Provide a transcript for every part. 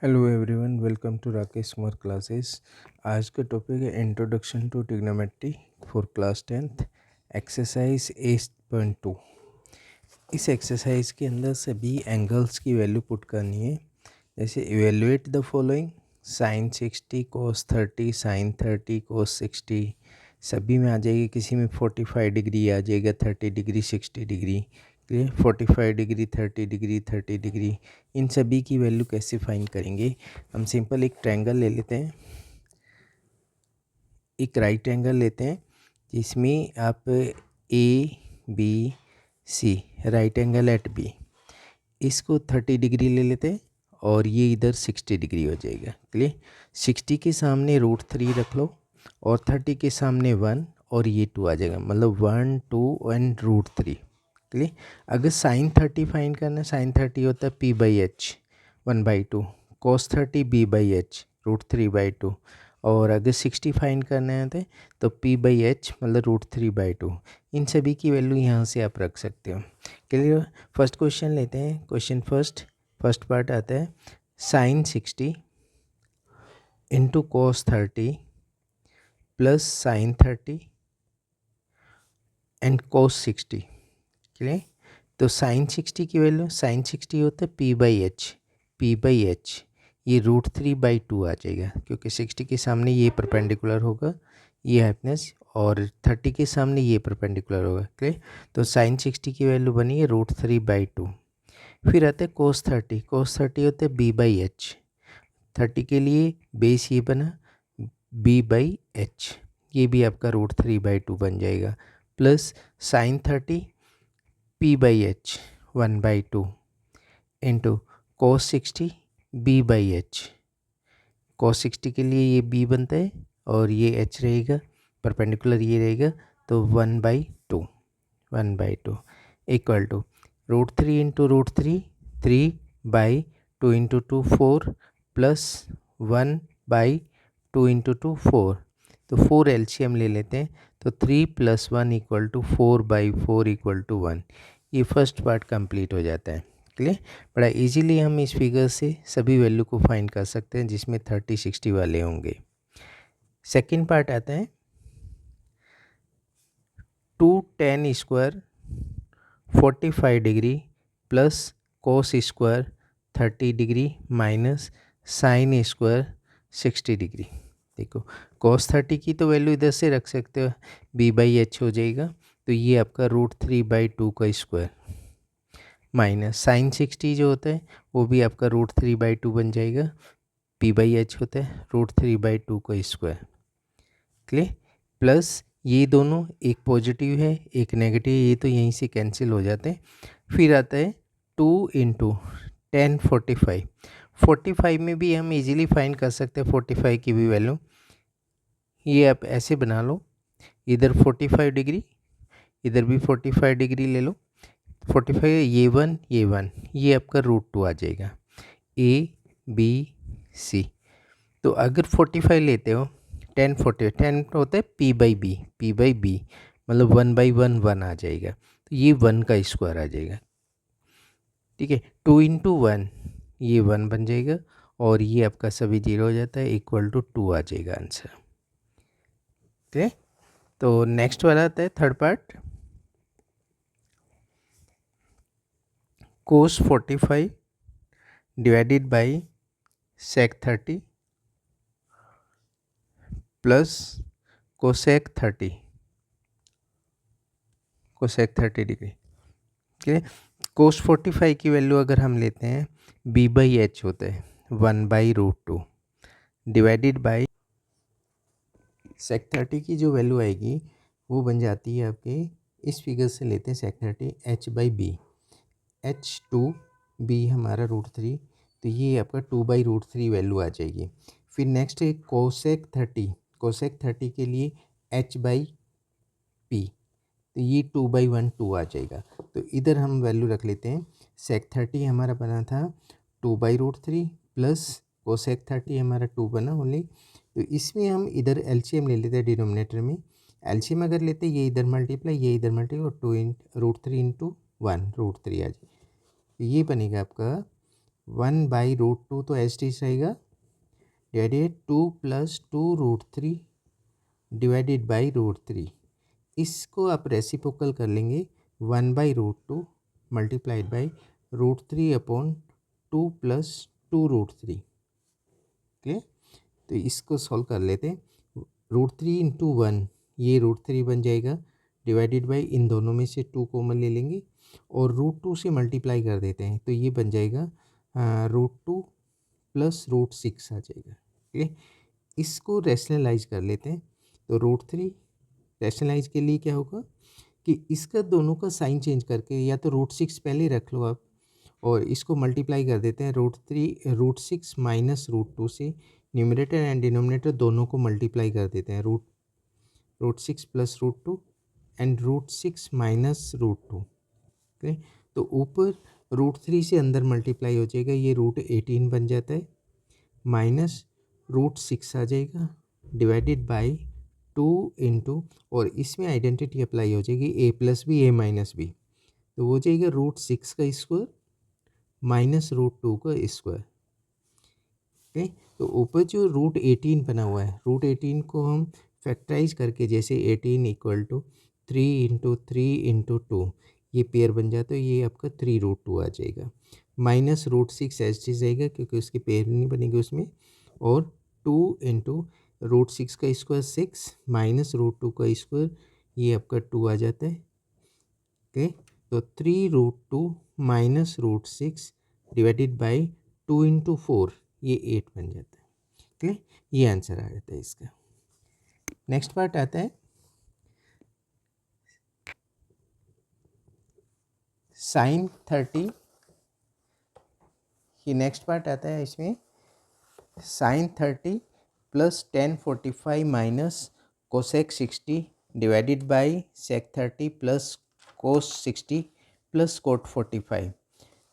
Hello everyone, welcome to Rakesh Kumar classes. आज का topic है introduction to trigonometry for class 10th exercise 8.2। इस exercise के अंदर सभी एंगल्स की वैल्यू पुट करनी है। जैसे evaluate the following: sine 60, cos 30, sine 30, cos 60। सभी में आ जाएगी, किसी में 45 डिग्री आ जाएगा, 30 degree, 60 degree, clear. 45 degree, 30 degree, 30 degree, इन सभी की वैल्यू कैसे फाइंड करेंगे? हम सिंपल एक ट्रायंगल ले लेते हैं, एक राइट एंगल लेते हैं जिसमें आप A B C, right angle at B, इसको 30 डिग्री ले लेते हैं और ये इधर 60 डिग्री हो जाएगा, क्लियर। 60 के सामने √3 रख लो और 30 के सामने 1 और ये 2 आ जाएगा, मतलब 1 2 एंड √3, क्लियर। अगर साइन 30 फाइंड करना है, साइन 30 होता है p/h 1/2, cos 30 b/h √3/2, और अगर 60 फाइंड करना है तो p/h मतलब √3/2। इन सभी की वैल्यू यहाँ से आप रख सकते हो, क्लियर। फर्स्ट क्वेश्चन लेते हैं। क्वेश्चन फर्स्ट पार्ट आता है sine 60 into cos 30 plus sine 30 and cos 60, clear. तो साइन 60 की वैल्यू, साइन 60 होता है p/h, ये √3/2 आ जाएगा, क्योंकि 60 के सामने ये परपेंडिकुलर होगा, ये हाइपनेस, और 30 के सामने ये परपेंडिकुलर होगा, क्लियर। तो साइन 60 की वैल्यू बनी है √3/2। फिर आता है कोस 30, कोस 30 होता है b/h, 30 के लिए बेस ये बना b/h, ये भी आपका √3/2 बन जाएगा, plus sine 30 p/h 1/2 into cos 60 b/h, कोस 60 के लिए ये b बनता है और ये h रहेगा, परपेंडिकुलर ये रहेगा, तो 1/2 equal to √3 into √3, 3/2 into 2 4, plus 1/2 into 2 4, तो 4 एलसीएम ले लेते हैं, तो 3 + 1 इक्वल टू 4/4 इक्वल टू 1। ये फर्स्ट पार्ट कंप्लीट हो जाता है, क्लियर। बड़ा इजीली हम इस फिगर से सभी वैल्यू को फाइंड कर सकते हैं जिसमें 30 60 वाले होंगे। सेकंड पार्ट आता है 2 tan square 45 degree plus cos square 30 degree minus sine square 60 degree. देखो, कोस 30 की तो वैल्यू इधर से रख सकते हो, b/h हो जाएगा, तो ये आपका √3/2 का स्क्वायर, माइनस साइन 60 जो होता है वो भी आपका √3/2 बन जाएगा, p/h होता है √3/2 का स्क्वायर, क्लियर। प्लस ये दोनों, एक पॉजिटिव है एक नेगेटिव, ये तो यहीं से कैंसिल हो जाते हैं। फिर आता है 2 इंटू tan 45 में भी हम इजीली फाइंड कर सकते हैं 45 की भी वैल्यू। ये आप ऐसे बना लो, इधर 45 डिग्री, इधर भी 45 डिग्री ले लो, 45 ये 1 ये 1, ये आपका √2 आ जाएगा, ABC। तो अगर 45 लेते हो, tan 40, tan होता है p/b मतलब 1/1 1 आ जाएगा, तो ये 1 का स्क्वायर आ जाएगा, ठीक है। 2 इंटू 1, ये 1 बन जाएगा, और ये आपका सभी 0 हो जाता है, इक्वल टू 2 आ जाएगा आंसर, ठीक है। तो नेक्स्ट वाला आता है third part, cos 45 divided by sec 30 plus cosec 30 degree, ठीक है। कोस 45 की वैल्यू अगर हम लेते हैं, b/h होता है 1/√2 डिवाइडेड बाई सेक 30 की जो वैल्यू आएगी वो बन जाती है आपके, इस फिगर से लेते हैं सेक 30 h/b, h2b हमारा √3, तो ये आपका 2/√3 वैल्यू आ जाएगी। फिर नेक्स्ट है कोसेक 30 के लिए h/p, तो ये 2/1 2 आ जाएगा, तो इधर हम वैल्यू रख लेते हैं। सेक 30 हमारा बना था 2/√3 प्लस कोसेक 30 हमारा 2 बना ओनली, तो इसमें हम इधर एलसीएम ले लेते हैं, डिनोमिनेटर में एलसीएम अगर लेते हैं, ये इधर मल्टीप्लाई ये इधर मल्टीप्लाई, और 2 √3 इंटू 1 √3 आ जाए, तो ये बनेगा आपका 1/√2 तो एज टी रहेगा, डिवाइडेड 2 + 2√3 डिवाइडेड बाई √3। इसको आप रेसिप्रोकल कर लेंगे, 1/√2 मल्टीप्लाइड बाई √3/2 + 2√3। ओके, तो इसको सॉल्व कर लेते हैं। √3 × 1 ये √3 बन जाएगा, डिवाइडेड बाई इन दोनों में से 2 कॉमन ले लेंगे और √2 से मल्टीप्लाई कर देते हैं, तो ये बन जाएगा √2 + √6 आ जाएगा। ओके, इसको रैशनलाइज कर लेते हैं, तो √3 रैशनलाइज के लिए क्या होगा कि इसका दोनों का साइन चेंज करके, या तो √6 पहले रख लो आप और इसको मल्टीप्लाई कर देते हैं √6 - √2 से, न्यूमरेटर एंड डिनोमिनेटर दोनों को मल्टीप्लाई कर देते हैं, √6 + √2 एंड √6 - √2। ओके, तो ऊपर √3 से अंदर मल्टीप्लाई हो जाएगा, ये √18 बन जाता है, माइनस √6 आ जाएगा, डिवाइडेड बाई 2 × और इसमें आइडेंटिटी अप्लाई हो जाएगी a + b a - b, तो हो जाएगा √6 का स्क्वायर माइनस √2 का स्क्वायर। ओके, तो ऊपर जो √18 बना हुआ है, √18 को हम फैक्टराइज करके, जैसे 18 = 3 × 3 × 2 ये पेयर बन जाता है, ये आपका 3√2 आ जाएगा, माइनस √6 एज टी रहेगा क्योंकि उसकी पेयर नहीं बनेगी उसमें, और 2 × √6 का स्क्वायर 6 माइनस √2 का स्क्वायर, ये आपका 2 आ जाता है। ओके, तो 3√2 माइनस √6 डिवाइडेड बाई 2 × 4 ये 8 बन जाता है। ठीक, ये आंसर आ जाता है इसका। नेक्स्ट पार्ट आता है sin 30। ये नेक्स्ट पार्ट आता है, इसमें sin 30 + tan 45 minus cosec 60 divided by sec 30 + cos 60 + cot 45।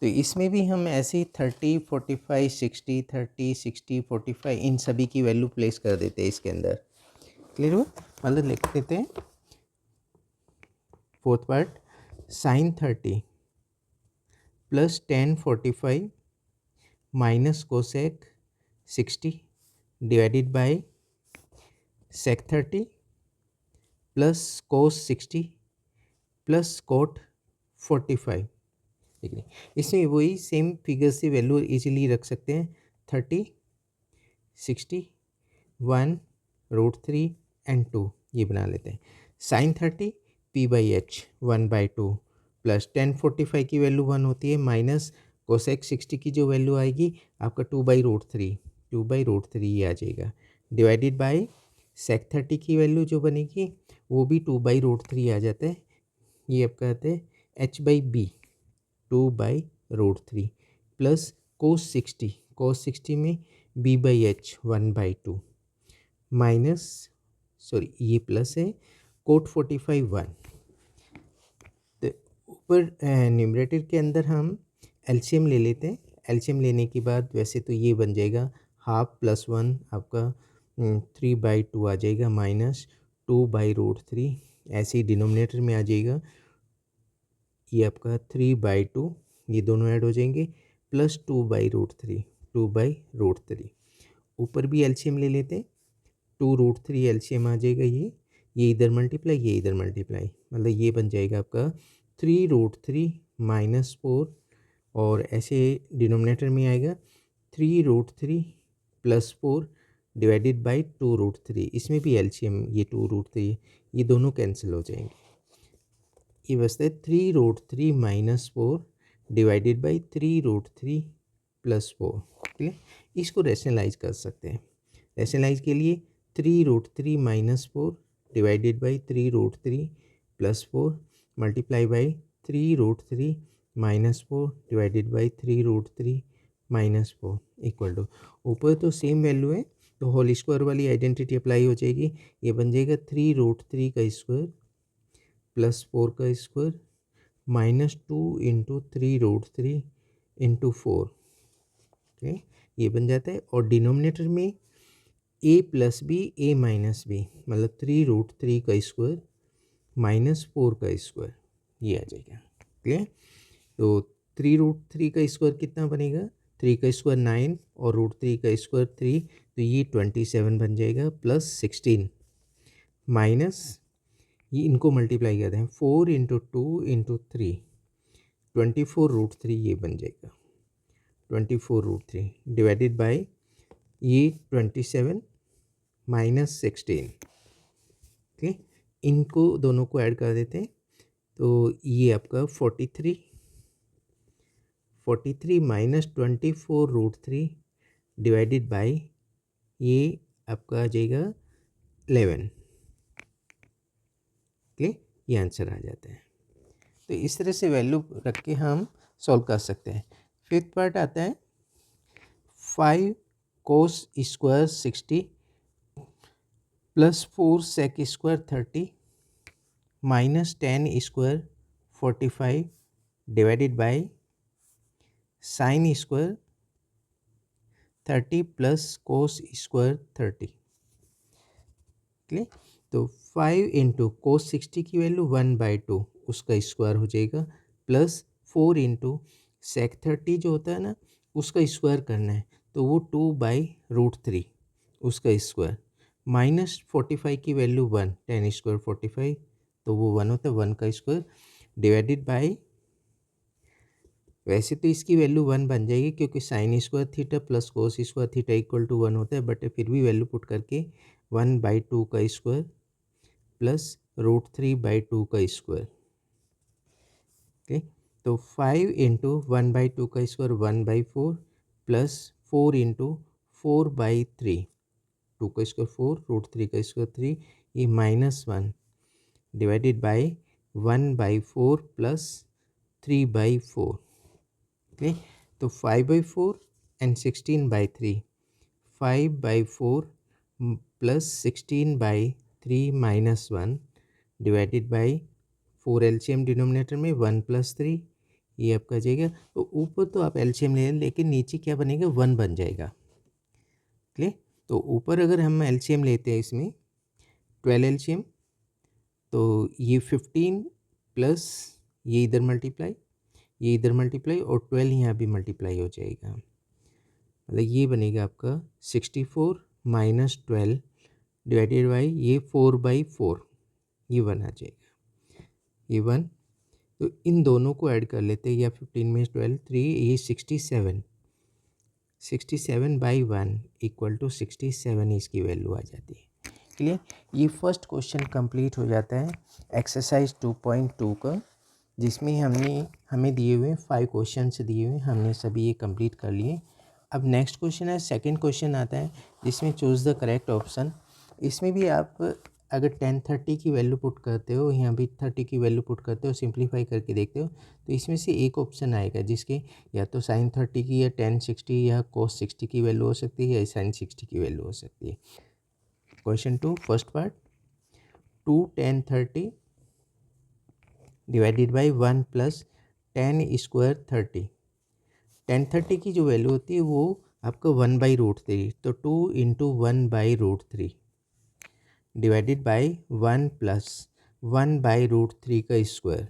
तो इसमें भी हम ऐसे ही 30 45 60 30 60 45 इन सभी की वैल्यू प्लेस कर देते हैं इसके अंदर। क्लियर हुआ? मतलब लिख देते हैं fourth part, sin 30 + tan 45 minus cosec 60 divided by sec 30 + cos 60 + cot 45। ठीक है, इसमें वही सेम फिगर से वैल्यू इजीली रख सकते हैं, 30 60 1 √3 एंड 2 ये बना लेते हैं। sin 30 p/h 1/2 + tan 45 की वैल्यू 1 होती है, माइनस cosec 60 की जो वैल्यू आएगी आपका 2/√3 ये आ जाएगा, डिवाइडेड बाई sec 30 की वैल्यू जो बनेगी वो भी 2/√3 आ जाता है, ये आपका आता है h/b 2/√3 प्लस cos 60 में b/h 1/2 माइनस, सॉरी ये प्लस है, cot 45 1। तो ऊपर न्यूमरेटर के अंदर हम एलसीएम ले लेते हैं, एलसीएम लेने के बाद वैसे तो ये बन जाएगा 1/2 + 1 आपका 3/2 आ जाएगा, माइनस 2/√3, ऐसे ही डिनोमिनेटर में आ जाएगा, ये आपका 3/2 ये दोनों ऐड हो जाएंगे, प्लस 2/√3 ऊपर भी एलसीएम ले लेते हैं, 2√3 एलसीएम आ जाएगा, ये इधर मल्टीप्लाई, ये इधर मल्टीप्लाई, मतलब ये बन जाएगा आपका 3√3 - 4, और ऐसे डिनोमिनेटर में आएगा 3√3 + 4 डिवाइडेड बाई 2√3, इसमें भी एलसीएम ये 2√3 ये दोनों कैंसिल हो जाएंगे, ये बचता है 3√3 - 4 डिवाइडेड बाई 3√3 + 4। ठीक है, इसको रैशनलाइज कर सकते हैं। रैशनलाइज के लिए 3√3 - 4 divided by 3√3 + 4 multiply by 3√3 - 4 divided by 3√3 - 4 equal to, ऊपर तो सेम वैल्यू है तो होल स्क्वायर वाली आइडेंटिटी अप्लाई हो जाएगी, ये बन जाएगा 3√3 का स्क्वायर + 4 का स्क्वायर -2 × 3√3 × 4। ओके, ये बन जाता है, और डिनोमिनेटर में a + b a - b मतलब 3√3 का स्क्वायर -4 का स्क्वायर ये आ जाएगा। क्लियर? तो 3√3 का स्क्वायर कितना बनेगा, 3 का स्क्वायर 9 और √3 का स्क्वायर 3, तो ये 27 बन जाएगा, प्लस 16 माइनस ये इनको मल्टीप्लाई करते हैं 4 इंटू 2 इंटू 3, 24√3 ये बन जाएगा, 24√3 डिवाइडेड बाय ये 27 माइनस 16। ठीक, इनको दोनों को ऐड कर देते हैं, तो ये आपका 43 माइनस 24√3 डिवाइडेड बाय ये आपका आ जाएगा 11। ठीक, ये आंसर आ जाता है। तो इस तरह से वैल्यू रख के हम सॉल्व कर सकते हैं। फिफ्थ पार्ट आता है 5 cos square 60 plus 4 sec square 30 minus 10 square 45 divided by sine square 30 plus cos square 30। Clear, तो 5 इंटू कोस 60 की वैल्यू 1/2 उसका स्क्वायर हो जाएगा, प्लस 4 इंटू सेक 30 जो होता है ना उसका स्क्वायर करना है, तो वो 2/√3 उसका स्क्वायर, माइनस 45 की वैल्यू 1, 10 स्क्वायर 45, तो वो 1 होता है, 1 का स्क्वायर डिवाइडेड बाय, वैसे तो इसकी वैल्यू 1 बन जाएगी क्योंकि sine square theta plus cos square theta equal to 1 होता है, बट फिर भी वैल्यू पुट करके 1/2 का स्क्वायर प्लस √3/2 का स्क्वायर। ओके, तो 5 इंटू 1/2 का स्क्वायर 1/4 प्लस 4 इंटू 4/3, 2 का स्क्वायर 4, √3 का स्क्वायर 3, ये -1 डिवाइडेड बाय 1/4 प्लस 3/4। ओके, तो 5/4 and 16/3, 5/4 plus 16/3 -1 divided by 4 LCM denominator में 1 + 3, ये आपका जाएगा, तो ऊपर तो आप एलसीएम ले लेकिन नीचे क्या बनेगा 1 बन जाएगा। क्लियर, तो ऊपर अगर हम एलसीएम लेते हैं इसमें 12 एलसीएम, तो ये 15 प्लस ये इधर मल्टीप्लाई, ये इधर मल्टीप्लाई और 12 यहाँ भी मल्टीप्लाई हो जाएगा, मतलब ये बनेगा आपका 64 माइनस 12 डिवाइडेड बाई ये 4/4, ये 1 आ जाएगा, ये 1, तो इन दोनों को ऐड कर लेते हैं, या 15 में 12 3, ये 67/1 इक्वल टू 67 इसकी वैल्यू आ जाती है। क्लियर, ये फर्स्ट क्वेश्चन कंप्लीट हो जाता है एक्सरसाइज 2.2 का, जिसमें हमें दिए हुए 5 क्वेश्चन दिए हुए, हमने सभी ये कंप्लीट कर लिए। अब नेक्स्ट क्वेश्चन है, सेकंड क्वेश्चन आता है जिसमें चूज़ द करेक्ट ऑप्शन। इसमें भी आप अगर 10 30 की वैल्यू पुट करते हो, यहाँ भी 30 की वैल्यू पुट करते हो, सिंप्लीफाई करके देखते हो, तो इसमें से एक ऑप्शन आएगा जिसके या तो साइन 30 की या tan 60 या cos 60 की वैल्यू हो सकती है या साइन 60 की वैल्यू हो सकती है। Question 2 first part, 2 tan 30 divided by 1 plus tan square 30। tan 30 की जो वैल्यू होती है वो आपका 1/√3, तो 2 इंटू 1/√3 डिवाइडेड बाई 1 प्लस 1/√3 का स्क्वायर,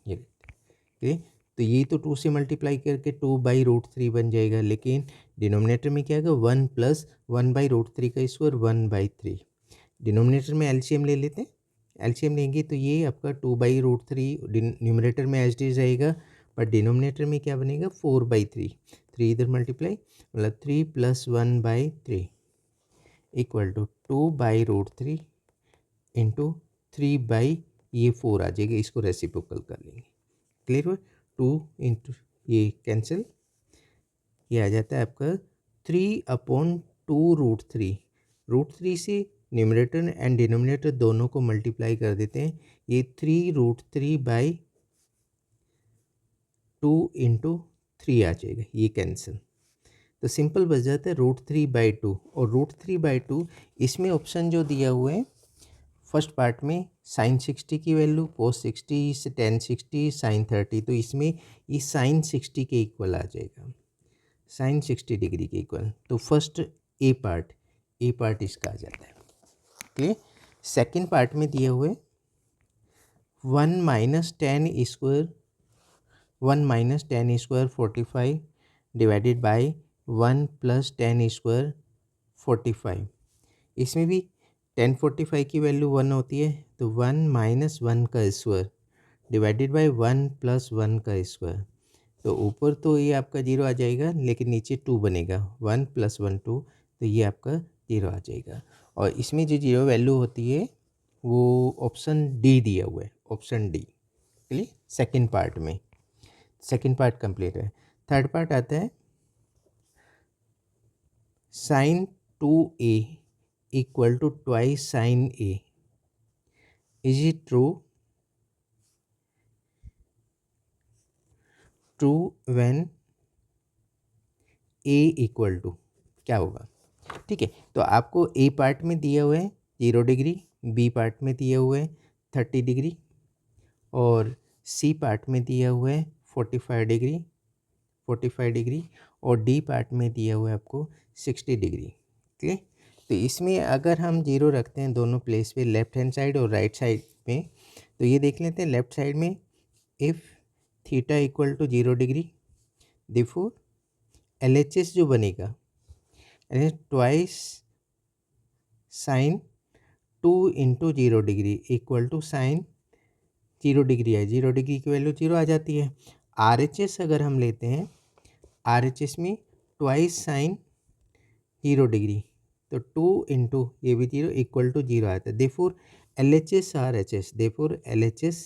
ये ठीक, तो ये तो 2 से मल्टीप्लाई करके 2/√3 बन जाएगा, लेकिन डिनोमिनेटर में क्या आएगा 1 प्लस 1/√3 का स्क्वायर 1/3। डिनोमिनेटर में एलसीएम ले लेते हैं, एलसीएम लेंगे तो ये आपका 2/√3 न्यूमरेटर में एच डी रहेगा, पर डिनोमिनेटर में क्या बनेगा 4/3, 3 इधर मल्टीप्लाई, मतलब 3 + 1/3 इक्वल टू 2/√3 इंटू 3/4 आ जाएगा, इसको रेसिप्रोकल कर लेंगे। क्लियर हुआ, 2 इंटू ये कैंसिल, ये आ जाता है आपका 3/2√3, √3 से न्यूमरेटर एंड डिनोमिनेटर दोनों को मल्टीप्लाई कर देते हैं, ये 3√3/2 इंटू 3 आ जाएगा, ये कैंसिल, तो सिंपल बच जाता है √3/2, और √3/2 इसमें ऑप्शन जो दिया हुआ है फर्स्ट पार्ट में साइन 60 की वैल्यू, कोस 60, tan 60, साइन 30, तो इसमें ये साइन 60 के इक्वल आ जाएगा, साइन 60 डिग्री के इक्वल, तो फर्स्ट ए पार्ट इसका आ जाता है। क्लियर, सेकेंड पार्ट में दिए हुए 1 - tan square 45 divided by 1 plus 10 square 45। इसमें भी 1045 की वैल्यू 1 होती है, तो 1 माइनस 1 का स्क्वायर डिवाइडेड बाय 1 प्लस 1 का स्क्वायर। तो ऊपर तो ये आपका 0 आ जाएगा, लेकिन नीचे 2 बनेगा, 1 प्लस 1 2, तो ये आपका 0 आ जाएगा। और इसमें जो 0 वैल्यू होती है वो ऑप्शन डी दिया हुआ है, ऑप्शन डी। चलिए सेकंड पार्ट में, सेकंड पार्ट कंप्लीट है। थर्ड पार्ट आता है sine 2a equal to twice sine a। Is it true? True when a equal to क्या होगा? ठीक है, तो आपको ए पार्ट में दिया हुआ है 0 डिग्री, बी पार्ट में दिया हुआ है 30 डिग्री, और सी पार्ट में दिया हुआ है 45 डिग्री, 45 डिग्री, और डी पार्ट में दिया हुआ है आपको 60 डिग्री। ठीक है, तो इसमें अगर हम 0 रखते हैं दोनों प्लेस पे, लेफ्ट हैंड साइड और राइट साइड में, तो ये देख लेते हैं लेफ्ट साइड में if theta equal to 0 degree, therefore LHS जो बनेगा twice sine 2 into 0 degree equal to sine 0 degree है, 0 डिग्री की वैल्यू 0 आ जाती है। RHS अगर हम लेते हैं, RHS में ट्वाइस साइन 0 डिग्री, तो 2 इंटू ये भी 0 इक्वल टू 0 आता है। Therefore LHS RHS, therefore LHS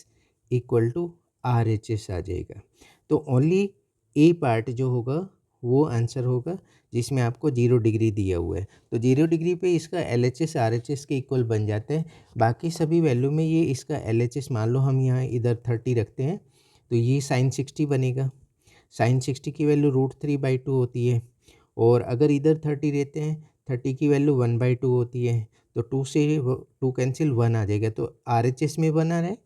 equal to RHS आ जाएगा। तो ओनली ए पार्ट जो होगा वो आंसर होगा जिसमें आपको 0 डिग्री दिया हुआ है। तो 0 डिग्री पे इसका LHS RHS के इक्वल बन जाते हैं। बाकी सभी वैल्यू में ये इसका LHS, मान लो हम यहाँ इधर 30 रखते हैं, तो ये साइन 60 बनेगा। साइन 60 की वैल्यू √3/2 होती है, और अगर इधर 30 रहते हैं, 30 की वैल्यू 1/2 होती है, तो 2 से 2 कैंसिल 1 आ जाएगा। तो RHS में 1 आ रहा है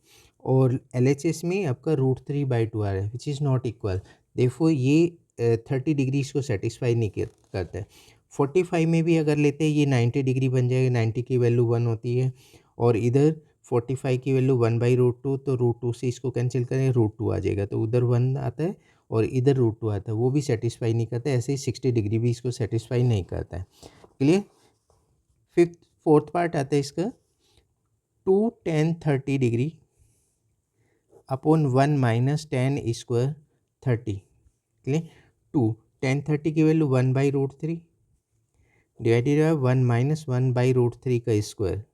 और LHS में आपका √3/2 आ रहा है, विच इज़ नॉट इक्वल। देखो ये 30 डिग्री इसको सेटिस्फाई नहीं करता है। 45 में भी अगर लेते हैं ये 90 डिग्री बन जाएगा, 90 की वैल्यू 1 होती है, और इधर 45 की वैल्यू 1/√2, तो √2 से इसको कैंसिल करें, √2 आ जाएगा, तो उधर 1 आता है और इधर √2 आता है, वो भी सेटिस्फाई नहीं करता है। ऐसे ही 60 डिग्री भी इसको सेटिस्फाई नहीं करता है। क्लियर? फोर्थ पार्ट आता है इसका 2 tan 30 degree upon 1 minus tan square 30। Clear? 2 tan 30 की वैल्यू 1/√3 डिवाइडेड बाय 1 माइनस 1/√3 का स्क्वायर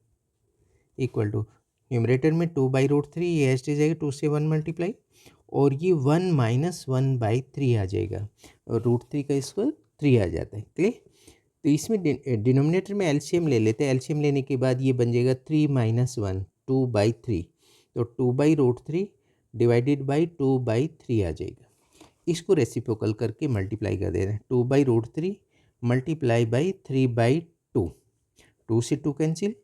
इक्वल टू, न्यूमरेटर में 2/√3, ये एस टी जाएगा, 2 से 1 मल्टीप्लाई, और ये 1 माइनस 1/3 आ जाएगा, और √3 का स्क्वायर 3 आ जाता है। क्लियर? तो इसमें डिनोमिनेटर में एलसीएम ले लेते हैं। एलसीएम लेने के बाद ये बन जाएगा 3 माइनस 1, 2/3, तो 2/√3 डिवाइडेड बाई 2/3 आ जाएगा। इसको रेसिप्रोकल करके मल्टीप्लाई कर दे रहे हैं, 2/√3 मल्टीप्लाई बाई 3/2, 2 से 2 कैंसिल,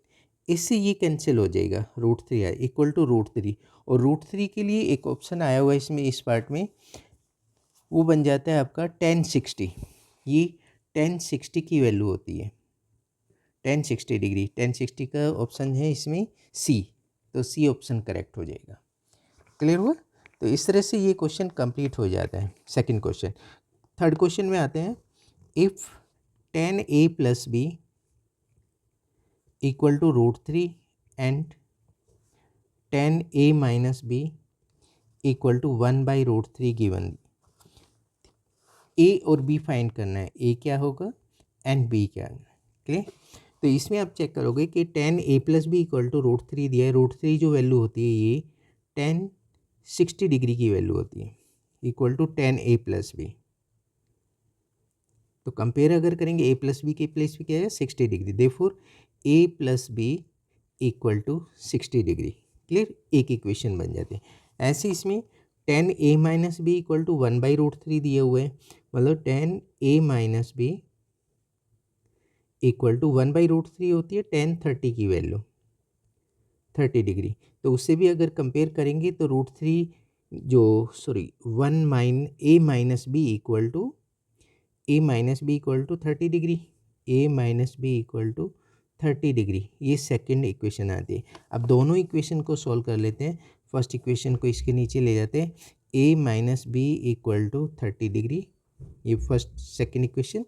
इससे ये कैंसिल हो जाएगा, √3 है इक्वल टू √3, और √3 के लिए एक ऑप्शन आया हुआ है इसमें, इस पार्ट में, वो बन जाता है आपका tan 60। ये tan 60 की वैल्यू होती है, tan 60 डिग्री, tan 60 का ऑप्शन है इसमें सी, तो सी ऑप्शन करेक्ट हो जाएगा। क्लियर हुआ? तो इस तरह से ये क्वेश्चन कंप्लीट हो जाता है, सेकंड क्वेश्चन। थर्ड क्वेश्चन में आते हैं, if tan a plus B equal to √3 and tan a minus B equal to 1/√3 given. A और बी फाइंड करना है, ए क्या होगा एंड बी क्या है। क्लियर? तो इसमें आप चेक करोगे कि tan a plus B equal to √3 दिया है, √3 जो वैल्यू होती है ये tan 60 डिग्री की वैल्यू होती है, equal to tan a plus B. तो कंपेयर अगर करेंगे ए प्लस बी के प्लेस पे क्या है 60 degree, therefore A plus B equal to 60 degree. Clear? एक इक्वेशन बन जाती है। ऐसे इसमें tan a minus B equal to 1/√3 दिए हुए हैं, मतलब tan a minus B equal to 1/√3 होती है tan 30 की वैल्यू 30 डिग्री। तो उससे भी अगर कंपेयर करेंगे तो √3 जो sorry 1 mine a minus B equal to a minus B equal to 30 degree, a minus B equal to 30 degree, ये सेकेंड इक्वेशन आती है। अब दोनों इक्वेशन को सॉल्व कर लेते हैं। फर्स्ट इक्वेशन को इसके नीचे ले जाते हैं, a minus B equal to 30 degree ये फर्स्ट सेकेंड इक्वेशन,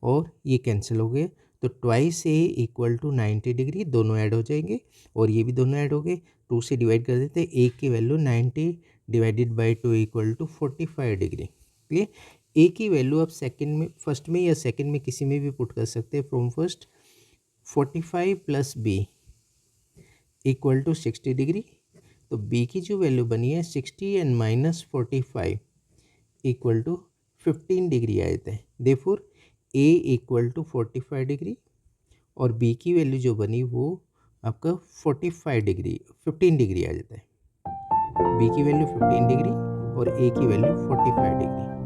और ये कैंसिल हो गए तो twice A equal to 90 degree, दोनों ऐड हो जाएंगे और ये भी दोनों ऐड हो गए। 2 से डिवाइड कर देते, ए की value 90 divided by 2 equal to 45 degree. Clear. A की वैल्यू आप सेकंड में, फर्स्ट में या सेकंड में किसी में भी पुट कर सकते हैं। From first 45 plus B equal to 60 degree, तो बी की जो वैल्यू बनी है 60 and minus 45 equal to 15 degree आए थे। Therefore A equal to 45 degree और बी की वैल्यू जो बनी वो आपका 45 डिग्री 15 डिग्री आ जाता है। बी की वैल्यू 15 डिग्री और ए की वैल्यू 45 डिग्री।